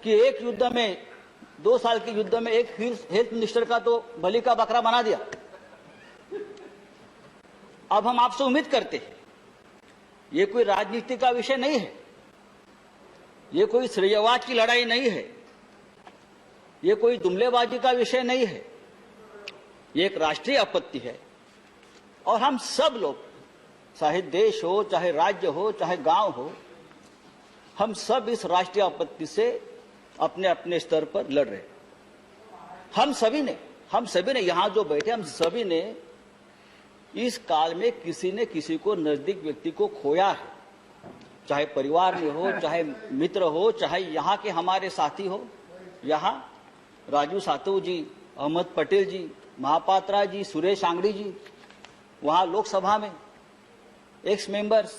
कि एक युद्ध में 2 साल के युद्ध में एक हेल्थ मिनिस्टर का तो बलि का बकरा बना दिया। अब हम आपसे उम्मीद करते हैं, ये कोई राजनीति का विषय नहीं है, ये कोई श्रेयवाद की लड़ाई नहीं है, ये कोई जुमलेबाजी का विषय नहीं है, ये एक राष्ट्रीय आपत्ति है। और हम सब लोग, चाहे देश हो, चाहे राज्य हो, चाहे गांव हो, हम सब इस राष्ट्रीय आपत्ति से अपने अपने स्तर पर लड़ रहे हैं। हम सभी ने यहां जो बैठे, हम सभी ने इस काल में किसी ने किसी को, नजदीक व्यक्ति को खोया है, चाहे परिवार में हो, चाहे मित्र हो, चाहे यहाँ के हमारे साथी हो। यहाँ राजू सातव जी, अहमद पटेल जी, महापात्रा जी, सुरेश आंगड़ी जी, वहाँ लोकसभा में एक्स मेंबर्स,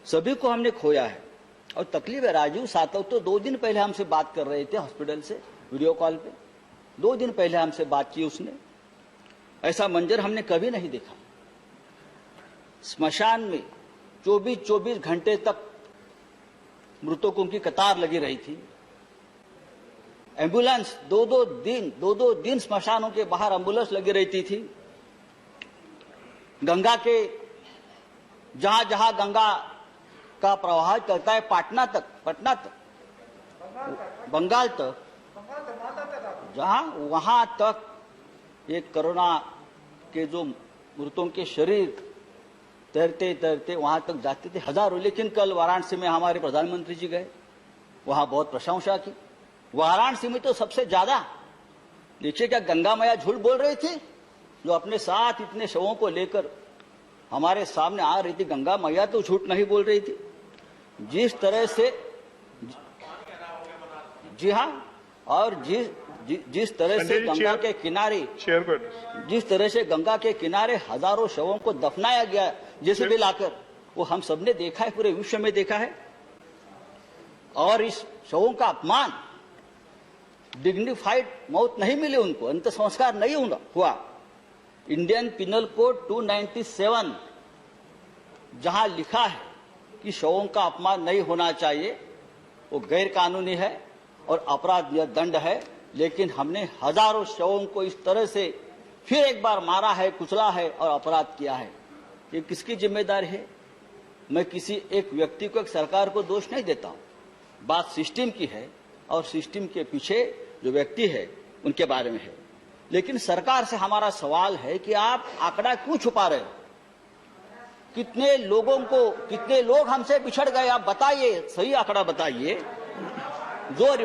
सभी को हमने खोया है। और तकलीफ है, राजू सातव तो 2 दिन पहले हमसे बात कर रहे थे हॉस्पिटल से वीडियो कॉल पे, 2 दिन पहले हमसे बात की उसने। ऐसा मंजर हमने कभी नहीं देखा। स्मशान में 24 घंटे तक मृतकों की कतार लगी रही थी। एम्बुलेंस 2-2 दिन स्मशानों के बाहर एम्बुलेंस लगी रहती थी। गंगा के जहां गंगा का प्रवाह चलता है, पटना तक, बंगाल तक, वहां तक ये कोरोना के जो मृतों के शरीर तैरते तैरते वहां तक जाते थे, हजारों। लेकिन कल वाराणसी में हमारे प्रधानमंत्री जी गए, वहां बहुत प्रशंसा की। वाराणसी में तो सबसे ज्यादा, देखिए क्या गंगा मैया झूठ बोल रही थी, जो अपने साथ इतने शवों को लेकर हमारे सामने आ रही थी। गंगा मैया तो झूठ नहीं बोल रही थी। जिस तरह से, जी हाँ, और जिस तरह से गंगा के किनारे, जिस तरह से गंगा के किनारे हजारों शवों को दफनाया गया जैसे भी लाकर, वो हम सबने देखा है, पूरे विश्व में देखा है। और इस शवों का अपमान, डिग्निफाइड मौत नहीं मिली उनको, अंत संस्कार नहीं हुआ। इंडियन पिनल कोड 297 जहां लिखा है कि शवों का अपमान नहीं होना चाहिए, वो गैर कानूनी है और अपराध दंड है। लेकिन हमने हजारों शवों को इस तरह से फिर एक बार मारा है, कुचला है और अपराध किया है। ये किसकी जिम्मेदारी है? मैं किसी एक व्यक्ति को, एक सरकार को दोष नहीं देता हूं। बात सिस्टम की है और सिस्टम के पीछे जो व्यक्ति है उनके बारे में है। लेकिन सरकार से हमारा सवाल है कि आप आंकड़ा क्यों छुपा रहे हो? कितने लोग हमसे बिछड़ गए, आप बताइए, सही आंकड़ा बताइए। जो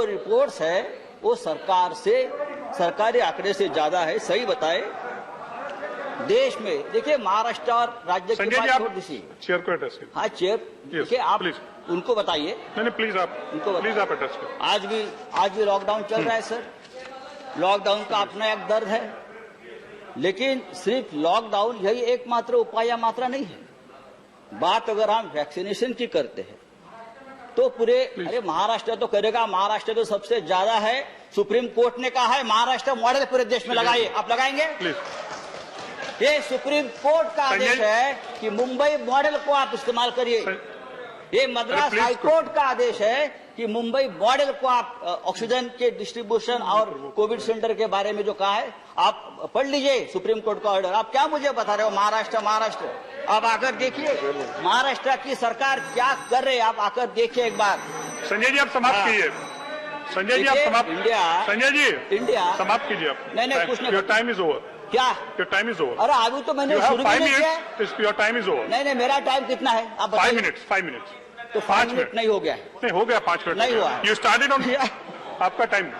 रिपोर्ट्स है वो सरकारी आंकड़े से ज्यादा है, सही बताए। देश में देखिए, महाराष्ट्र और राज्य की बात छोड़ दीजिए, चेयर को एड्रेस कीजिए। हाँ चेयर, देखिए आप उनको बताइए। नहीं प्लीज आप एड्रेस कीजिए। आज भी लॉकडाउन चल रहा है सर, लॉकडाउन का अपना एक दर्द है। लेकिन सिर्फ लॉकडाउन यही एकमात्र उपाय या मात्रा नहीं है। बात अगर हम वैक्सीनेशन की करते हैं तो पूरे, अरे महाराष्ट्र तो करेगा, महाराष्ट्र तो सबसे ज्यादा है। सुप्रीम कोर्ट ने कहा है महाराष्ट्र मॉडल पूरे देश में लगाइए, आप लगाएंगे? ये सुप्रीम कोर्ट का आदेश है कि मुंबई मॉडल को आप इस्तेमाल करिए। ये मद्रास हाईकोर्ट का आदेश है कि मुंबई मॉडल को आप ऑक्सीजन के डिस्ट्रीब्यूशन और कोविड सेंटर के बारे में जो कहा है, आप पढ़ लीजिए सुप्रीम कोर्ट का ऑर्डर। आप क्या मुझे बता रहे हो महाराष्ट्र? आप आकर देखिए महाराष्ट्र की सरकार क्या कर रही है, आप आकर देखिए एक बार। संजय जी आप समाप्त कीजिए। संजय जी आप समाप्त, संजय जी इंडिया समाप्त कीजिए आप। नहीं कुछ नहीं, योर टाइम इज ओवर। क्या? Your time is over. अरे अभी तो मैंने शुरू नहीं किया। Your time is over. नहीं मेरा टाइम कितना है आप बताइए। 5 मिनट्स। तो 5 मिनट नहीं हो गया? नहीं हो गया, 5 मिनट नहीं हुआ। यू स्टार्टेड ऑन, आपका टाइम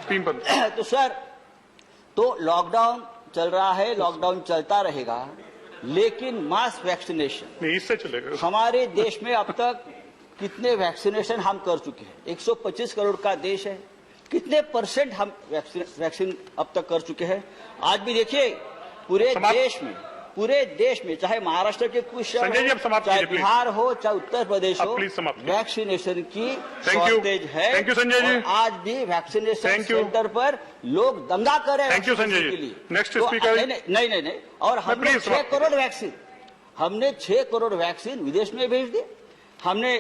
3 बंद। तो सर, तो लॉकडाउन चल रहा है, लॉकडाउन चलता रहेगा, लेकिन मास वैक्सीनेशन नहीं इससे चलेगा। हमारे देश में अब तक कितने वैक्सीनेशन हम कर चुके हैं? 125 करोड़ का देश है, कितने % हम वैक्सीन अब तक कर चुके हैं? आज भी देखिए पूरे देश में चाहे महाराष्ट्र के कुछ शहर, चाहे बिहार हो, चाहे उत्तर प्रदेश हो, वैक्सीनेशन की शॉर्टेज है। थैंक यू संजय जी। आज भी वैक्सीनेशन सेंटर पर लोग दंगा कर रहे हैं। Thank you Sanjay ji. Next speaker. नहीं, और हमने 6 करोड़ वैक्सीन विदेश में भेज दिए। हमने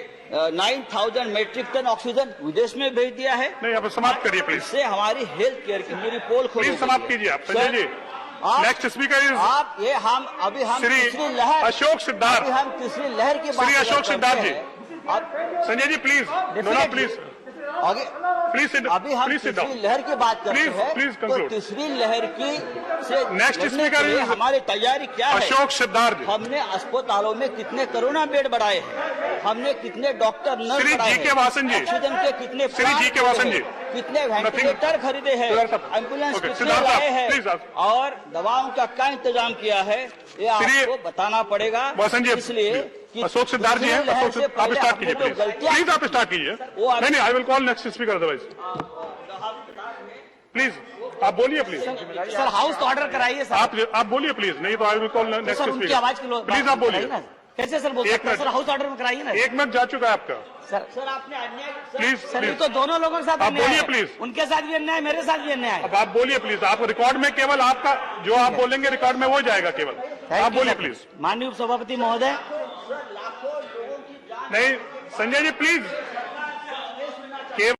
9,000 मेट्रिक टन ऑक्सीजन विदेश में भेज दिया है। नहीं, अब समाप्त करिए प्लीज। इससे हमारी हेल्थ केयर की पूरी पोल खोल प्लीज समाप्त कीजिए आप। Sanjay ji, next speaker is आप ये हम श्री तीसरी लहर अशोक सिद्धार्थ। अभी हम तीसरी लहर की बात श्री अशोक करते सिद्धार्थ जी। हैं। अब Sanjay ji please, no please आगे प्लीज, अभी हम तीसरी लहर की बात करते Please, हैं। please तो conclude. तीसरी लहर की से Next लड़ने speaker के लिए is हमारी तैयारी क्या है? अशोक सिद्धार्थ जी। हमने अस्पतालों में कितने कोरोना बेड बढ़ाए हैं, हमने कितने डॉक्टर नर्स श्री बढ़ाए जी के वासन जी। ऑक्सीजन के कितने श्री प्लांट जी के वासन खरीदे जी। हैं, कितने वेंटिलेटर खरीदे हैं, सिद्धार्थ साहब। एम्बुलेंस Okay, कितने सिद्धार्थ साहब, लाए हैं please ask. और दवाओं का क्या इंतजाम किया है, ये आपको बताना पड़ेगा। वासन जी, इसलिए कि अशोक सिद्धार्थ जी हैं। तीसरी लहर अशोक से सिद्धार्थ, आप पहले स्टार्ट हमने कीजिए जो प्लीज। गलतियां प्लीज आप स्टार्ट कीजिए। वो आप- नहीं, I will call next speaker otherwise. Please आप बोलिए प्लीज। सर हाउस तो ऑर्डर कराइए सर। आप बोलिए प्लीज, नहीं तो I will call next sir उनकी आवाज की स्पीकर। प्लीज आप बोलिए। ना। कैसे सर बोल एक सकते हैं? मिनट। सर हाउस ऑर्डर में कराइए ना। 1 मिनट जा चुका है आपका। सर आपने अन्याय प्लीज सर ये प्लीज तो दोनों लोगों के साथ आप अन्याय बोलिए, है। please. उनके साथ भी अन्याय, मेरे साथ भी अन्याय है। अब आप बोलिए प्लीज। आप रिकॉर्ड में केवल आपका जो आप बोलेंगे रिकॉर्ड में वो जाएगा केवल। आप बोलिए प्लीज। माननीय उपसभापति महोदय, नहीं संजय जी प्लीज, केवल